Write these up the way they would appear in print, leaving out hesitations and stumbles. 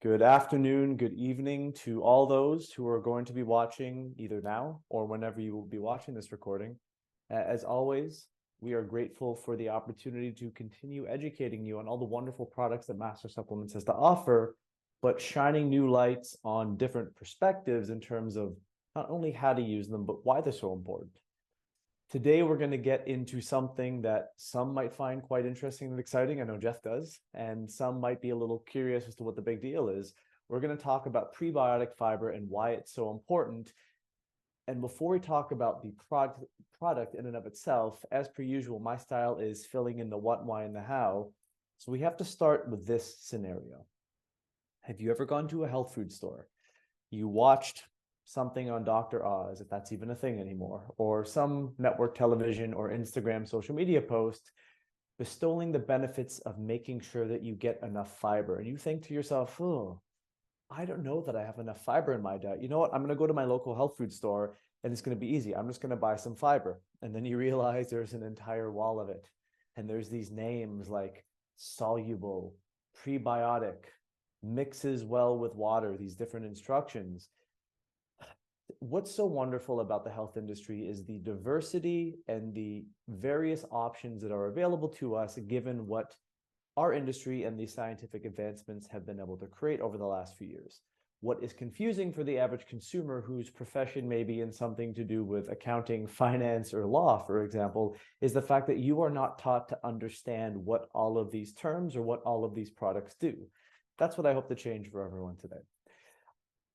Good afternoon, good evening to all those who are going to be watching either now or whenever you will be watching this recording. As always, we are grateful for the opportunity to continue educating you on all the wonderful products that Master Supplements has to offer, but shining new lights on different perspectives in terms of not only how to use them, but why they're so important. Today, we're going to get into something that some might find quite interesting and exciting. I know Jeff does, and some might be a little curious as to what the big deal is. We're going to talk about prebiotic fiber and why it's so important. And before we talk about the product in and of itself, as per usual, my style is filling in the what, why, and the how. So we have to start with this scenario. Have you ever gone to a health food store? You watched something on Dr. Oz, if that's even a thing anymore, or some network television or Instagram social media post bestowing the benefits of making sure that you get enough fiber. And you think to yourself, oh, I don't know that I have enough fiber in my diet. You know what? I'm going to go to my local health food store and it's going to be easy. I'm just going to buy some fiber. And then you realize there's an entire wall of it. And there's these names like soluble, prebiotic, mixes well with water, these different instructions. What's so wonderful about the health industry is the diversity and the various options that are available to us given what our industry and the scientific advancements have been able to create over the last few years. What is confusing for the average consumer whose profession may be in something to do with accounting, finance, or law, for example, is the fact that you are not taught to understand what all of these terms or what all of these products do. That's what I hope to change for everyone today.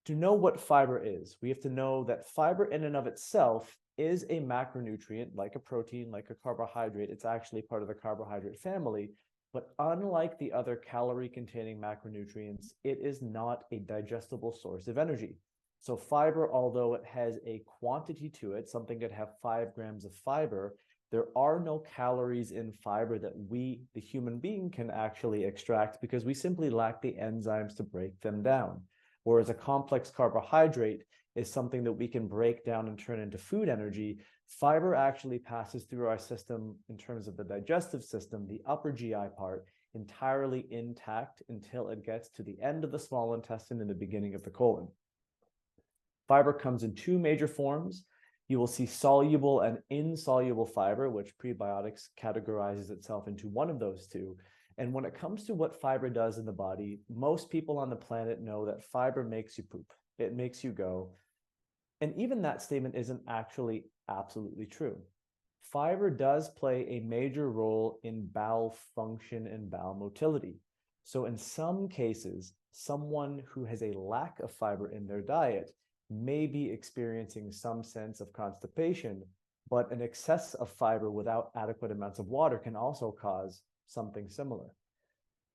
To know what fiber is, we have to know that fiber in and of itself is a macronutrient, like a protein, like a carbohydrate. It's actually part of the carbohydrate family, but unlike the other calorie-containing macronutrients, it is not a digestible source of energy. So fiber, although it has a quantity to it, something could have 5 grams of fiber, there are no calories in fiber that we, the human being, can actually extract because we simply lack the enzymes to break them down. Whereas a complex carbohydrate is something that we can break down and turn into food energy. Fiber actually passes through our system in terms of the digestive system, the upper GI part, entirely intact until it gets to the end of the small intestine and the beginning of the colon. Fiber comes in 2 major forms. You will see soluble and insoluble fiber, which prebiotics categorizes itself into one of those 2. And when it comes to what fiber does in the body, most people on the planet know that fiber makes you poop. It makes you go. And even that statement isn't actually absolutely true. Fiber does play a major role in bowel function and bowel motility. So in some cases, someone who has a lack of fiber in their diet may be experiencing some sense of constipation, but an excess of fiber without adequate amounts of water can also cause something similar.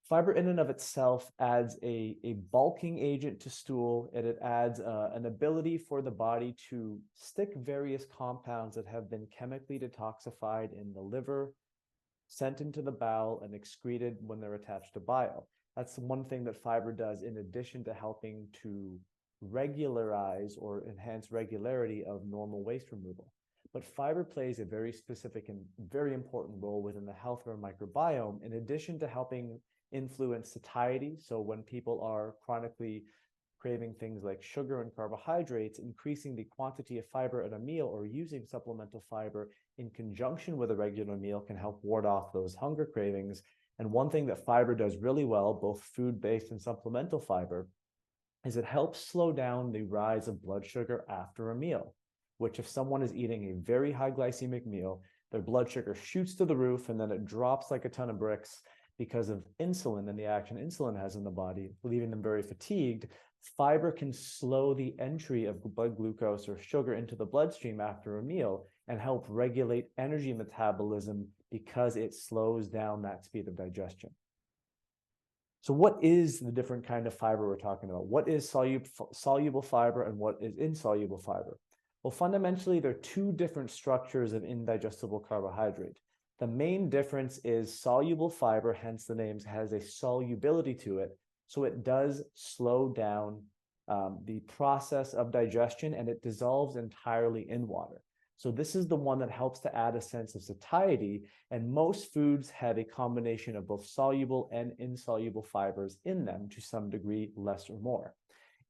Fiber in and of itself adds a bulking agent to stool, and it adds an ability for the body to stick various compounds that have been chemically detoxified in the liver, sent into the bowel, and excreted when they're attached to bile. That's one thing that fiber does in addition to helping to regularize or enhance regularity of normal waste removal. But fiber plays a very specific and very important role within the health of our microbiome, in addition to helping influence satiety. So when people are chronically craving things like sugar and carbohydrates, increasing the quantity of fiber in a meal or using supplemental fiber in conjunction with a regular meal can help ward off those hunger cravings. And one thing that fiber does really well, both food-based and supplemental fiber, is it helps slow down the rise of blood sugar after a meal, which if someone is eating a very high glycemic meal, their blood sugar shoots to the roof and then it drops like a ton of bricks because of insulin and the action insulin has in the body, leaving them very fatigued. Fiber can slow the entry of blood glucose or sugar into the bloodstream after a meal and help regulate energy metabolism because it slows down that speed of digestion. So what is the different kind of fiber we're talking about? What is soluble fiber and what is insoluble fiber? Well, fundamentally, there are 2 different structures of indigestible carbohydrate. The main difference is soluble fiber, hence the name, has a solubility to it. So it does slow down the process of digestion and it dissolves entirely in water. So this is the one that helps to add a sense of satiety, and most foods have a combination of both soluble and insoluble fibers in them to some degree, less or more.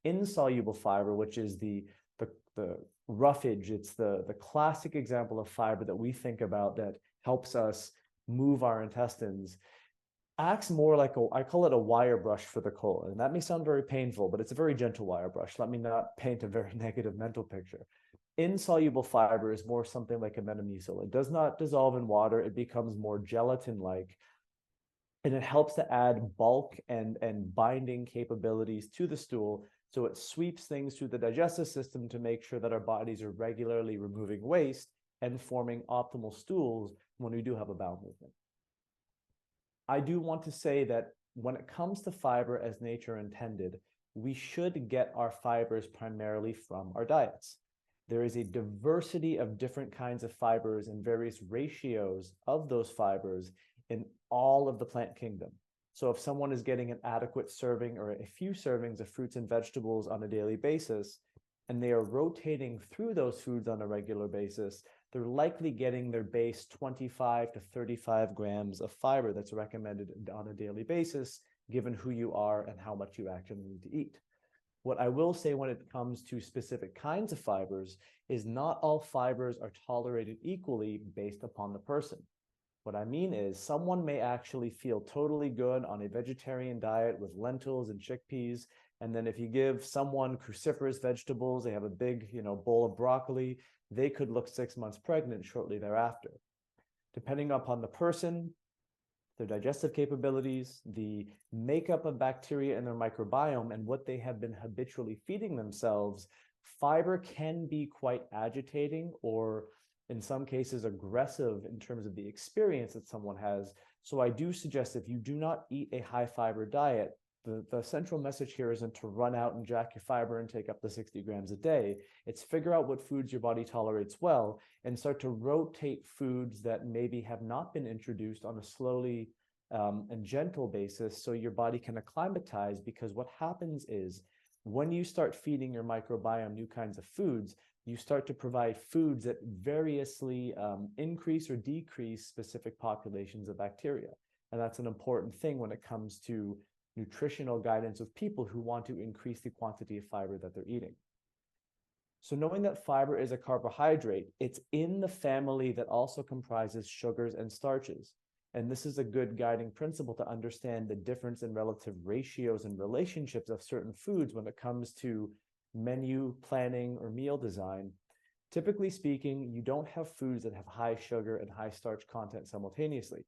Insoluble fiber, which is the roughage, it's the classic example of fiber that we think about that helps us move our intestines, acts more like I call it a wire brush for the colon. And that may sound very painful, but it's a very gentle wire brush. Let me not paint a very negative mental picture. Insoluble fiber is more something like a metamucil. It does not dissolve in water. It becomes more gelatin-like, and it helps to add bulk and binding capabilities to the stool. So it sweeps things through the digestive system to make sure that our bodies are regularly removing waste and forming optimal stools when we do have a bowel movement. I do want to say that when it comes to fiber as nature intended, we should get our fibers primarily from our diets. There is a diversity of different kinds of fibers and various ratios of those fibers in all of the plant kingdom. So if someone is getting an adequate serving or a few servings of fruits and vegetables on a daily basis, and they are rotating through those foods on a regular basis, they're likely getting their base 25 to 35 grams of fiber that's recommended on a daily basis, given who you are and how much you actually need to eat. What I will say when it comes to specific kinds of fibers is not all fibers are tolerated equally based upon the person. What I mean is someone may actually feel totally good on a vegetarian diet with lentils and chickpeas, and then if you give someone cruciferous vegetables, they have a big, bowl of broccoli, they could look 6 months pregnant shortly thereafter. Depending upon the person, their digestive capabilities, the makeup of bacteria in their microbiome, and what they have been habitually feeding themselves, fiber can be quite agitating or in some cases aggressive in terms of the experience that someone has. So I do suggest if you do not eat a high fiber diet, the central message here isn't to run out and jack your fiber and take up the 60 grams a day. It's figure out what foods your body tolerates well and start to rotate foods that maybe have not been introduced on a slowly and gentle basis so your body can acclimatize, because what happens is when you start feeding your microbiome new kinds of foods, you start to provide foods that variously increase or decrease specific populations of bacteria. And that's an important thing when it comes to nutritional guidance of people who want to increase the quantity of fiber that they're eating. So knowing that fiber is a carbohydrate, it's in the family that also comprises sugars and starches. And this is a good guiding principle to understand the difference in relative ratios and relationships of certain foods when it comes to menu planning or meal design. Typically speaking, you don't have foods that have high sugar and high starch content simultaneously.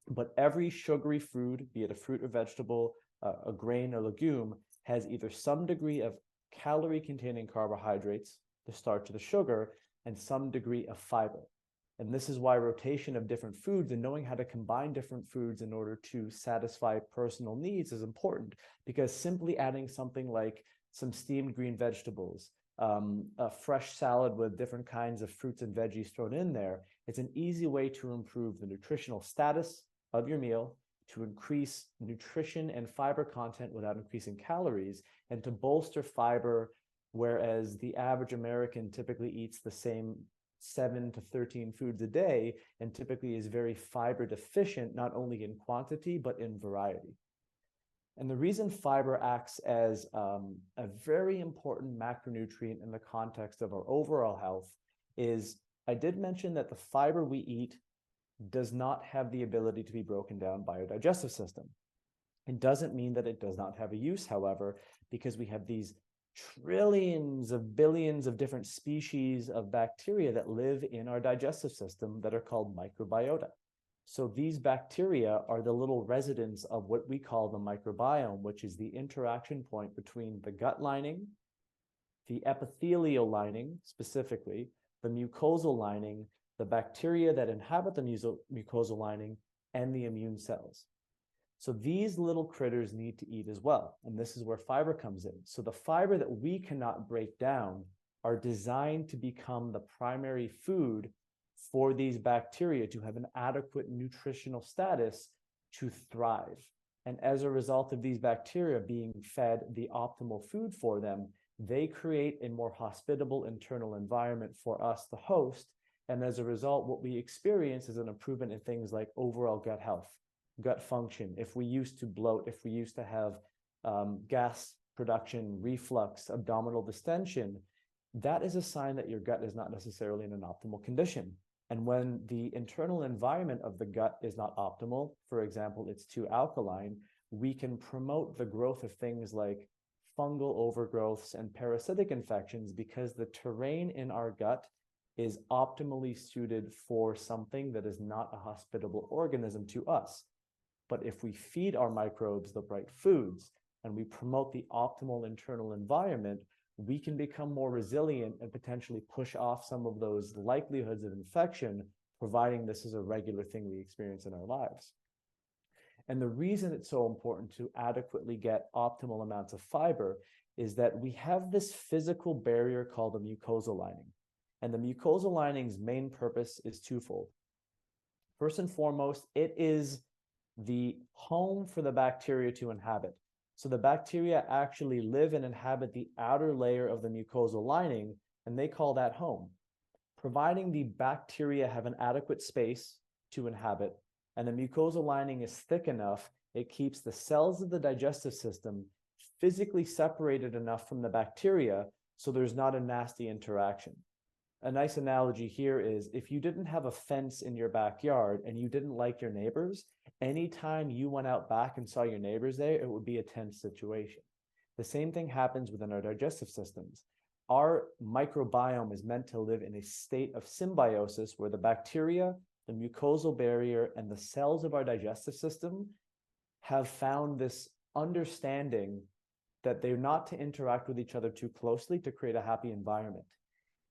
But every sugary food, be it a fruit or vegetable, a grain or legume, has either some degree of calorie-containing carbohydrates, the starch or the sugar, and some degree of fiber. And this is why rotation of different foods and knowing how to combine different foods in order to satisfy personal needs is important, because simply adding something like some steamed green vegetables, a fresh salad with different kinds of fruits and veggies thrown in there, it's an easy way to improve the nutritional status of your meal, to increase nutrition and fiber content without increasing calories, and to bolster fiber, whereas the average American typically eats the same 7 to 13 foods a day and typically is very fiber deficient, not only in quantity, but in variety. And the reason fiber acts as a very important macronutrient in the context of our overall health is, I did mention that the fiber we eat does not have the ability to be broken down by our digestive system. It doesn't mean that it does not have a use, however, because we have these trillions of billions of different species of bacteria that live in our digestive system that are called microbiota. So these bacteria are the little residents of what we call the microbiome, which is the interaction point between the gut lining, the epithelial lining, specifically, the mucosal lining, the bacteria that inhabit the mucosal lining, and the immune cells. So these little critters need to eat as well. And this is where fiber comes in. So the fiber that we cannot break down are designed to become the primary food for these bacteria to have an adequate nutritional status to thrive. And as a result of these bacteria being fed the optimal food for them, they create a more hospitable internal environment for us, the host. And as a result, what we experience is an improvement in things like overall gut health, gut function. If we used to bloat, if we used to have gas production, reflux, abdominal distension, that is a sign that your gut is not necessarily in an optimal condition. And when the internal environment of the gut is not optimal, for example, it's too alkaline, we can promote the growth of things like fungal overgrowths and parasitic infections because the terrain in our gut is optimally suited for something that is not a hospitable organism to us. But if we feed our microbes the right foods and we promote the optimal internal environment, we can become more resilient and potentially push off some of those likelihoods of infection, providing this is a regular thing we experience in our lives. And the reason it's so important to adequately get optimal amounts of fiber is that we have this physical barrier called the mucosal lining. And the mucosal lining's main purpose is twofold. First and foremost, it is the home for the bacteria to inhabit. So the bacteria actually live and inhabit the outer layer of the mucosal lining, and they call that home. Providing the bacteria have an adequate space to inhabit, and the mucosal lining is thick enough, it keeps the cells of the digestive system physically separated enough from the bacteria so there's not a nasty interaction. A nice analogy here is if you didn't have a fence in your backyard and you didn't like your neighbors, anytime you went out back and saw your neighbors there, it would be a tense situation. The same thing happens within our digestive systems. Our microbiome is meant to live in a state of symbiosis where the bacteria, the mucosal barrier, and the cells of our digestive system have found this understanding that they're not to interact with each other too closely to create a happy environment.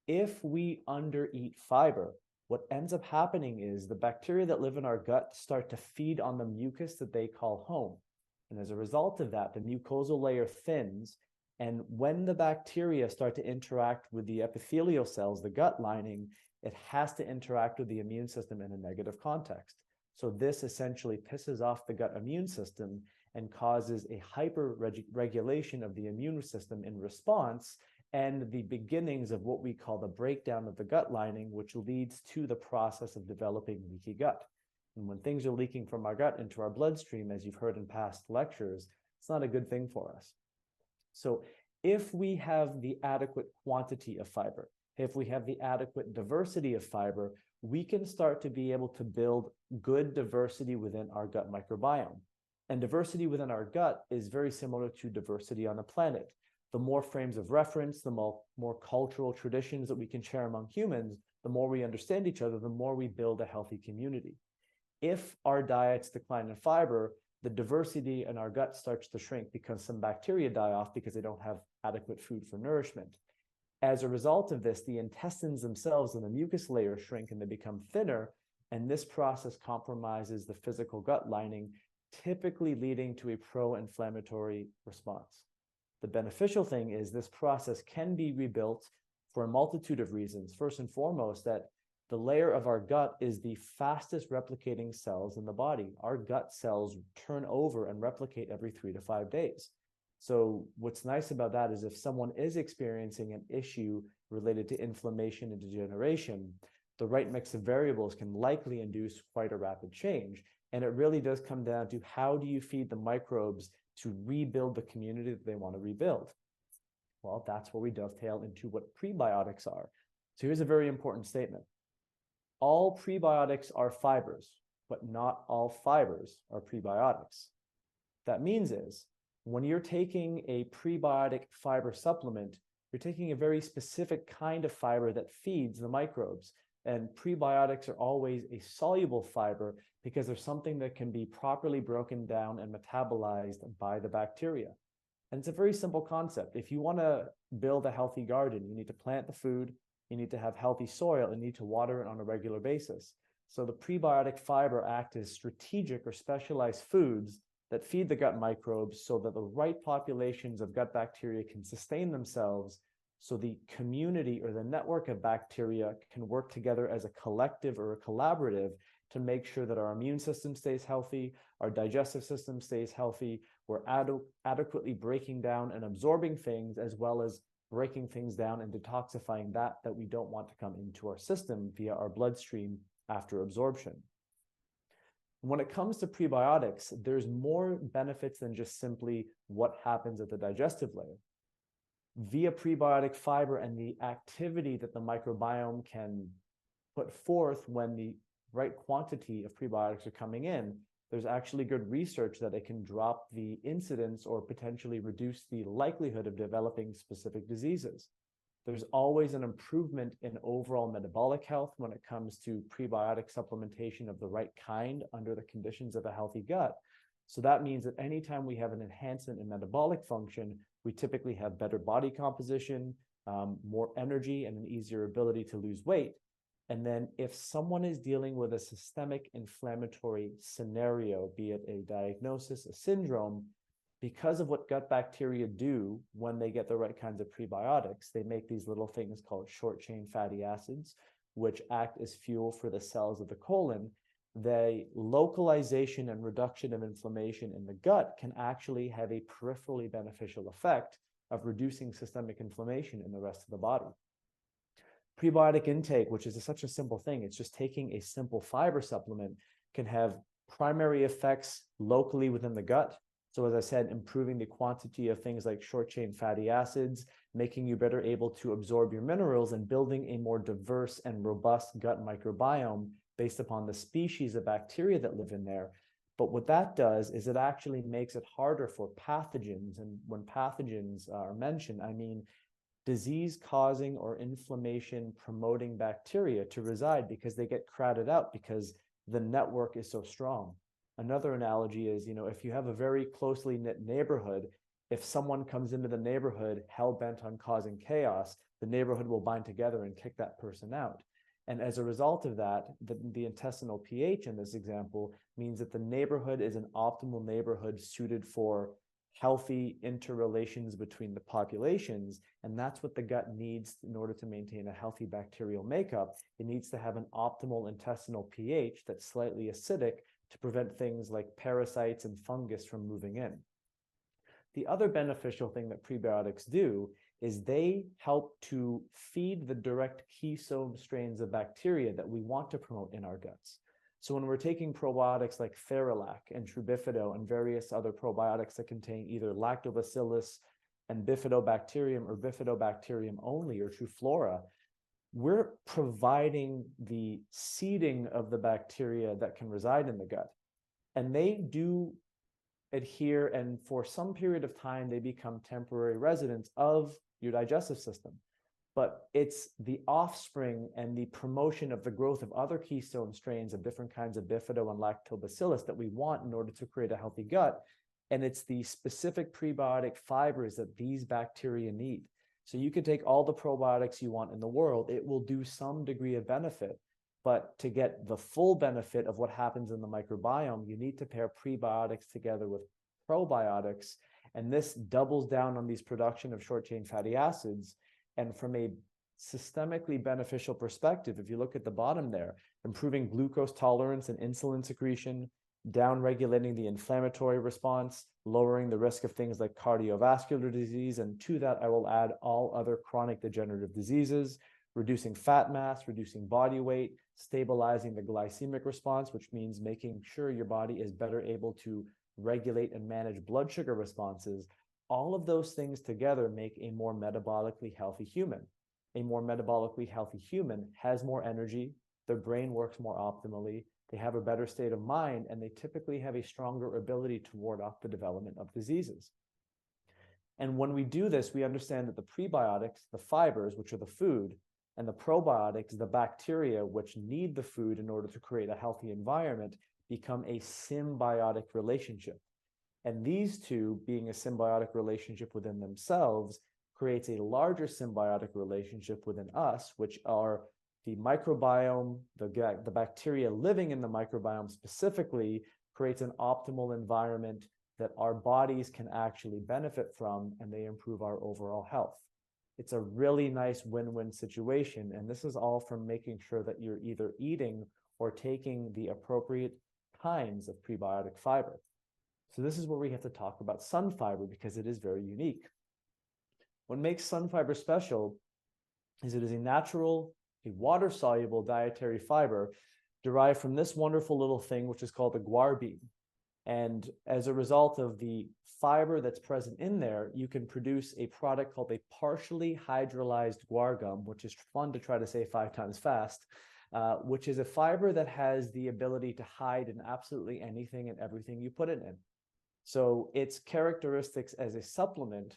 If we undereat fiber, what ends up happening is the bacteria that live in our gut start to feed on the mucus that they call home. And as a result of that, the mucosal layer thins. And when the bacteria start to interact with the epithelial cells, the gut lining, it has to interact with the immune system in a negative context. So this essentially pisses off the gut immune system and causes a hyper-regulation of the immune system in response, and the beginnings of what we call the breakdown of the gut lining, which leads to the process of developing leaky gut. And when things are leaking from our gut into our bloodstream, as you've heard in past lectures, it's not a good thing for us. So if we have the adequate quantity of fiber, if we have the adequate diversity of fiber, we can start to be able to build good diversity within our gut microbiome. And diversity within our gut is very similar to diversity on the planet. The more frames of reference, the more cultural traditions that we can share among humans, the more we understand each other, the more we build a healthy community. If our diets decline in fiber, the diversity in our gut starts to shrink because some bacteria die off because they don't have adequate food for nourishment. As a result of this, the intestines themselves and the mucus layer shrink and they become thinner, and this process compromises the physical gut lining, typically leading to a pro-inflammatory response. The beneficial thing is this process can be rebuilt for a multitude of reasons. First and foremost, that the layer of our gut is the fastest replicating cells in the body. Our gut cells turn over and replicate every 3 to 5 days. So what's nice about that is if someone is experiencing an issue related to inflammation and degeneration, the right mix of variables can likely induce quite a rapid change. And it really does come down to how do you feed the microbes to rebuild the community that they want to rebuild? Well, that's where we dovetail into what prebiotics are. So here's a very important statement. All prebiotics are fibers, but not all fibers are prebiotics. That means is when you're taking a prebiotic fiber supplement, you're taking a very specific kind of fiber that feeds the microbes. And prebiotics are always a soluble fiber because there's something that can be properly broken down and metabolized by the bacteria. And it's a very simple concept. If you want to build a healthy garden, you need to plant the food, you need to have healthy soil, and you need to water it on a regular basis. So the prebiotic fiber act as strategic or specialized foods that feed the gut microbes so that the right populations of gut bacteria can sustain themselves, so the community or the network of bacteria can work together as a collective or a collaborative to make sure that our immune system stays healthy, our digestive system stays healthy, we're adequately breaking down and absorbing things, as well as breaking things down and detoxifying that we don't want to come into our system via our bloodstream after absorption. When it comes to prebiotics, there's more benefits than just simply what happens at the digestive layer. Via prebiotic fiber and the activity that the microbiome can put forth when the right quantity of prebiotics are coming in, there's actually good research that it can drop the incidence or potentially reduce the likelihood of developing specific diseases. There's always an improvement in overall metabolic health when it comes to prebiotic supplementation of the right kind under the conditions of a healthy gut. So that means that anytime we have an enhancement in metabolic function, we typically have better body composition, more energy, and an easier ability to lose weight. And then if someone is dealing with a systemic inflammatory scenario, be it a diagnosis, a syndrome, because of what gut bacteria do when they get the right kinds of prebiotics, they make these little things called short-chain fatty acids, which act as fuel for the cells of the colon. The localization and reduction of inflammation in the gut can actually have a peripherally beneficial effect of reducing systemic inflammation in the rest of the body. Prebiotic intake, which is such a simple thing, it's just taking a simple fiber supplement, can have primary effects locally within the gut. So as I said, improving the quantity of things like short-chain fatty acids, making you better able to absorb your minerals, and building a more diverse and robust gut microbiome based upon the species of bacteria that live in there. But what that does is it actually makes it harder for pathogens. And when pathogens are mentioned, I mean disease-causing or inflammation-promoting bacteria to reside, because they get crowded out because the network is so strong. Another analogy is, if you have a very closely knit neighborhood, if someone comes into the neighborhood hell-bent on causing chaos, the neighborhood will bind together and kick that person out. And as a result of that, the intestinal pH in this example means that the neighborhood is an optimal neighborhood suited for healthy interrelations between the populations. And that's what the gut needs in order to maintain a healthy bacterial makeup. It needs to have an optimal intestinal pH that's slightly acidic to prevent things like parasites and fungus from moving in. The other beneficial thing that prebiotics do is they help to feed the direct keystone strains of bacteria that we want to promote in our guts. So when we're taking probiotics like Theralac and Trubifido and various other probiotics that contain either lactobacillus and bifidobacterium or bifidobacterium only or Truflora, we're providing the seeding of the bacteria that can reside in the gut. And they do adhere, and for some period of time, they become temporary residents of your digestive system. But it's the offspring and the promotion of the growth of other keystone strains of different kinds of bifido and lactobacillus that we want in order to create a healthy gut. And it's the specific prebiotic fibers that these bacteria need. So you could take all the probiotics you want in the world, it will do some degree of benefit. But to get the full benefit of what happens in the microbiome, you need to pair prebiotics together with probiotics. And this doubles down on these production of short-chain fatty acids. And from a systemically beneficial perspective, if you look at the bottom there, improving glucose tolerance and insulin secretion, down-regulating the inflammatory response, lowering the risk of things like cardiovascular disease, and to that I will add all other chronic degenerative diseases, reducing fat mass, reducing body weight, stabilizing the glycemic response, which means making sure your body is better able to regulate and manage blood sugar responses. All of those things together make a more metabolically healthy human. A more metabolically healthy human has more energy, their brain works more optimally, they have a better state of mind, and they typically have a stronger ability to ward off the development of diseases. And when we do this, we understand that the prebiotics, the fibers, which are the food, and the probiotics, the bacteria, which need the food in order to create a healthy environment, become a symbiotic relationship. And these two, being a symbiotic relationship within themselves, creates a larger symbiotic relationship within us, which are the microbiome, the bacteria living in the microbiome specifically, creates an optimal environment that our bodies can actually benefit from, and they improve our overall health. It's a really nice win-win situation. And this is all from making sure that you're either eating or taking the appropriate kinds of prebiotic fiber. So this is where we have to talk about SunFiber, because it is very unique. What makes SunFiber special is it is a natural, a water-soluble dietary fiber derived from this wonderful little thing, which is called the guar bean. And as a result of the fiber that's present in there, you can produce a product called a partially hydrolyzed guar gum, which is fun to try to say 5 times fast, which is a fiber that has the ability to hide in absolutely anything and everything you put it in. So its characteristics as a supplement,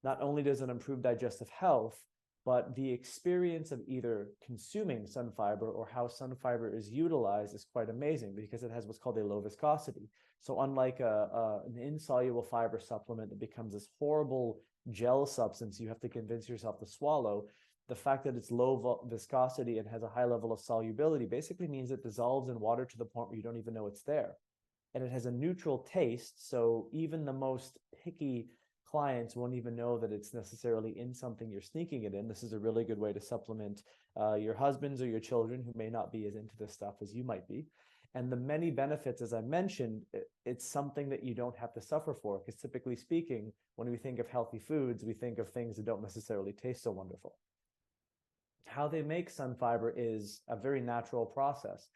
not only does it improve digestive health, but the experience of either consuming SunFiber or how SunFiber is utilized is quite amazing because it has what's called a low viscosity. So unlike an insoluble fiber supplement that becomes this horrible gel substance you have to convince yourself to swallow, the fact that it's low viscosity and has a high level of solubility basically means it dissolves in water to the point where you don't even know it's there. And it has a neutral taste, so even the most picky clients won't even know that it's necessarily in something you're sneaking it in. This is a really good way to supplement your husbands or your children who may not be as into this stuff as you might be. And the many benefits, as I mentioned, it's something that you don't have to suffer for, because typically speaking, when we think of healthy foods, we think of things that don't necessarily taste so wonderful. How they make SunFiber is a very natural process.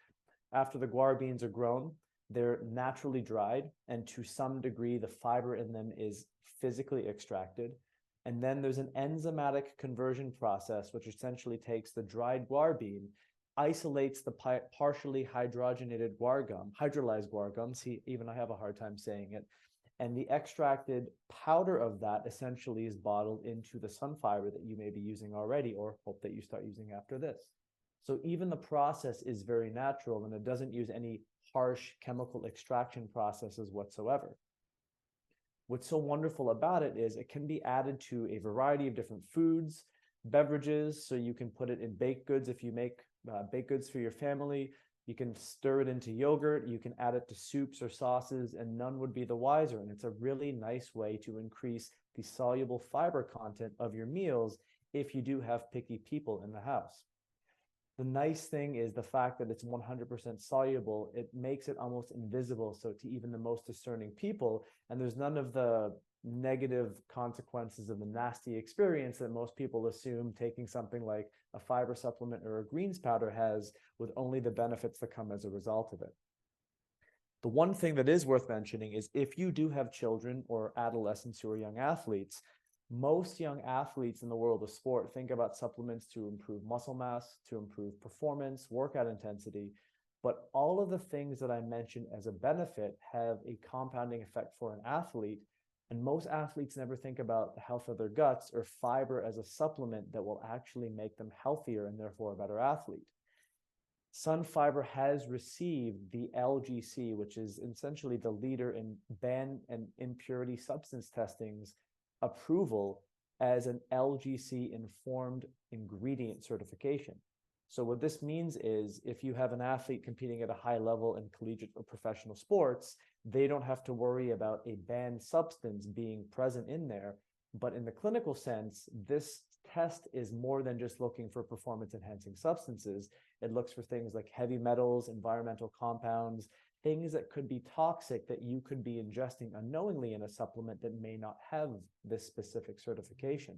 After the guar beans are grown, they're naturally dried, and to some degree, the fiber in them is physically extracted. And then there's an enzymatic conversion process, which essentially takes the dried guar bean, isolates the partially hydrogenated guar gum, hydrolyzed guar gum, see, even I have a hard time saying it, and the extracted powder of that essentially is bottled into the SunFiber that you may be using already or hope that you start using after this. So even the process is very natural, and it doesn't use any harsh chemical extraction processes whatsoever. What's so wonderful about it is it can be added to a variety of different foods, beverages, so you can put it in baked goods if you make baked goods for your family. You can stir it into yogurt, you can add it to soups or sauces, and none would be the wiser. And it's a really nice way to increase the soluble fiber content of your meals if you do have picky people in the house. The nice thing is the fact that it's 100% soluble, it makes it almost invisible. So to even the most discerning people, and there's none of the negative consequences of the nasty experience that most people assume taking something like a fiber supplement or a greens powder has, with only the benefits that come as a result of it. The one thing that is worth mentioning is if you do have children or adolescents who are young athletes, most young athletes in the world of sport think about supplements to improve muscle mass, to improve performance, workout intensity, but all of the things that I mentioned as a benefit have a compounding effect for an athlete, and most athletes never think about the health of their guts or fiber as a supplement that will actually make them healthier and therefore a better athlete. SunFiber has received the LGC, which is essentially the leader in ban and impurity substance testings, approval as an LGC informed ingredient certification. So what this means is if you have an athlete competing at a high level in collegiate or professional sports, they don't have to worry about a banned substance being present in there. But in the clinical sense, this test is more than just looking for performance enhancing substances. It looks for things like heavy metals, environmental compounds, things that could be toxic that you could be ingesting unknowingly in a supplement that may not have this specific certification.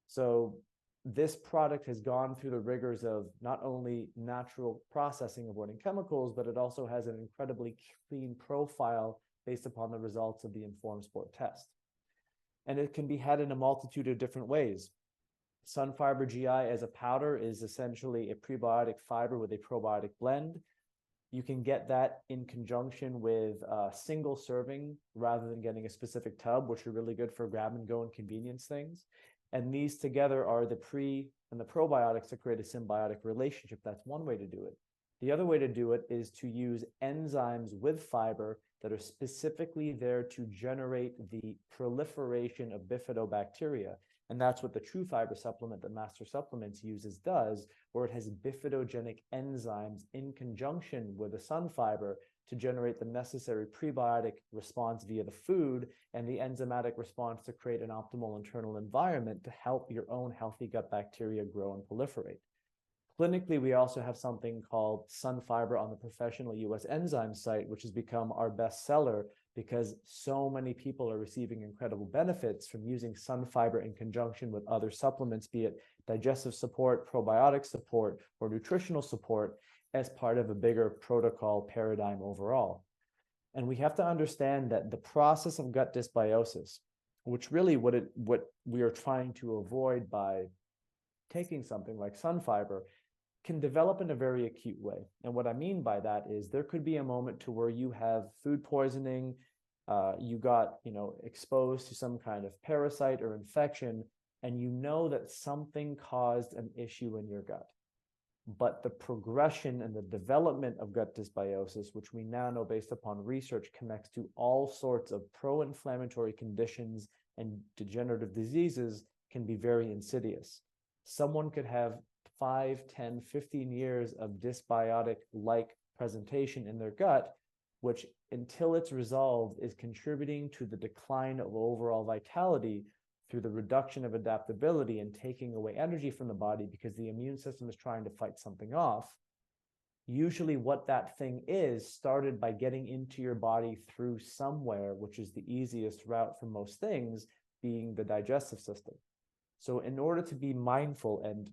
So this product has gone through the rigors of not only natural processing avoiding chemicals, but it also has an incredibly clean profile based upon the results of the Informed Sport test. And it can be had in a multitude of different ways. SunFiber GI as a powder is essentially a prebiotic fiber with a probiotic blend. You can get that in conjunction with a single serving rather than getting a specific tub, which are really good for grab and go and convenience things. And these together are the pre and the probiotics to create a symbiotic relationship. That's one way to do it. The other way to do it is to use enzymes with fiber that are specifically there to generate the proliferation of bifidobacteria. And that's what the True Fiber supplement that Master Supplements uses does, where it has bifidogenic enzymes in conjunction with the SunFiber to generate the necessary prebiotic response via the food and the enzymatic response to create an optimal internal environment to help your own healthy gut bacteria grow and proliferate. Clinically, we also have something called SunFiber on the Professional US Enzyme site, which has become our best seller because so many people are receiving incredible benefits from using SunFiber in conjunction with other supplements, be it digestive support, probiotic support, or nutritional support, as part of a bigger protocol paradigm overall. And we have to understand that the process of gut dysbiosis, which really what we are trying to avoid by taking something like SunFiber, can develop in a very acute way. And what I mean by that is there could be a moment to where you have food poisoning, you got, exposed to some kind of parasite or infection, and you know that something caused an issue in your gut. But the progression and the development of gut dysbiosis, which we now know based upon research connects to all sorts of pro-inflammatory conditions and degenerative diseases, can be very insidious. Someone could have 5, 10, 15 years of dysbiotic-like presentation in their gut, which until it's resolved is contributing to the decline of overall vitality through the reduction of adaptability and taking away energy from the body because the immune system is trying to fight something off. Usually what that thing is started by getting into your body through somewhere, which is the easiest route for most things, being the digestive system. So in order to be mindful, and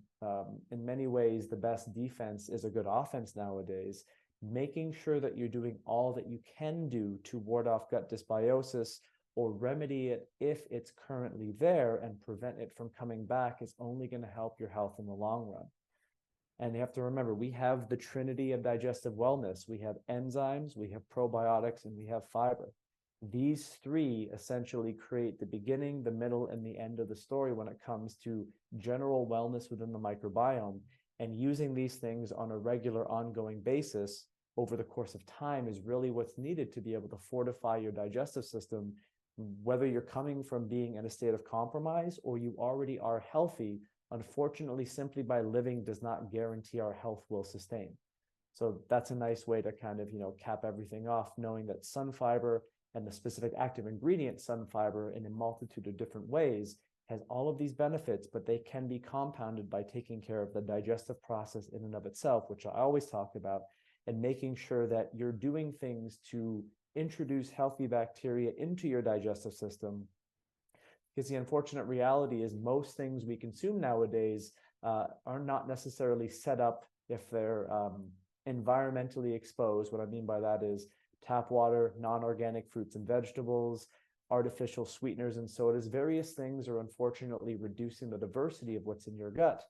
in many ways, the best defense is a good offense nowadays, making sure that you're doing all that you can do to ward off gut dysbiosis or remedy it if it's currently there and prevent it from coming back is only going to help your health in the long run. And you have to remember, we have the trinity of digestive wellness. We have enzymes, we have probiotics, and we have fiber. These three essentially create the beginning, the middle, and the end of the story when it comes to general wellness within the microbiome. And using these things on a regular, ongoing basis over the course of time is really what's needed to be able to fortify your digestive system, whether you're coming from being in a state of compromise or you already are healthy. Unfortunately, simply by living does not guarantee our health will sustain. So that's a nice way to kind of, cap everything off, knowing that SunFiber and the specific active ingredient SunFiber in a multitude of different ways has all of these benefits, but they can be compounded by taking care of the digestive process in and of itself, which I always talk about, and making sure that you're doing things to introduce healthy bacteria into your digestive system. Because the unfortunate reality is most things we consume nowadays are not necessarily set up if they're environmentally exposed. What I mean by that is tap water, non-organic fruits and vegetables, artificial sweeteners and sodas. Various things are unfortunately reducing the diversity of what's in your gut.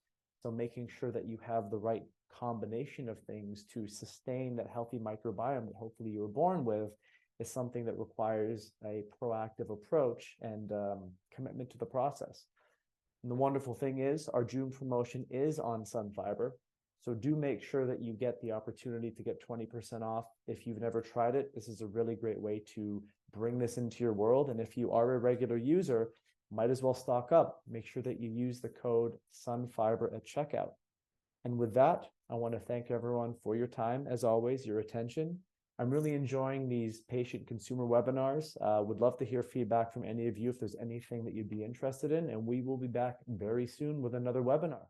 So making sure that you have the right combination of things to sustain that healthy microbiome that hopefully you were born with is something that requires a proactive approach and commitment to the process. And the wonderful thing is our June promotion is on SunFiber. So do make sure that you get the opportunity to get 20% off. If you've never tried it, this is a really great way to bring this into your world. And if you are a regular user, might as well stock up. Make sure that you use the code SunFiber at checkout. And with that, I want to thank everyone for your time, as always, your attention. I'm really enjoying these patient consumer webinars. Would love to hear feedback from any of you if there's anything that you'd be interested in. And we will be back very soon with another webinar.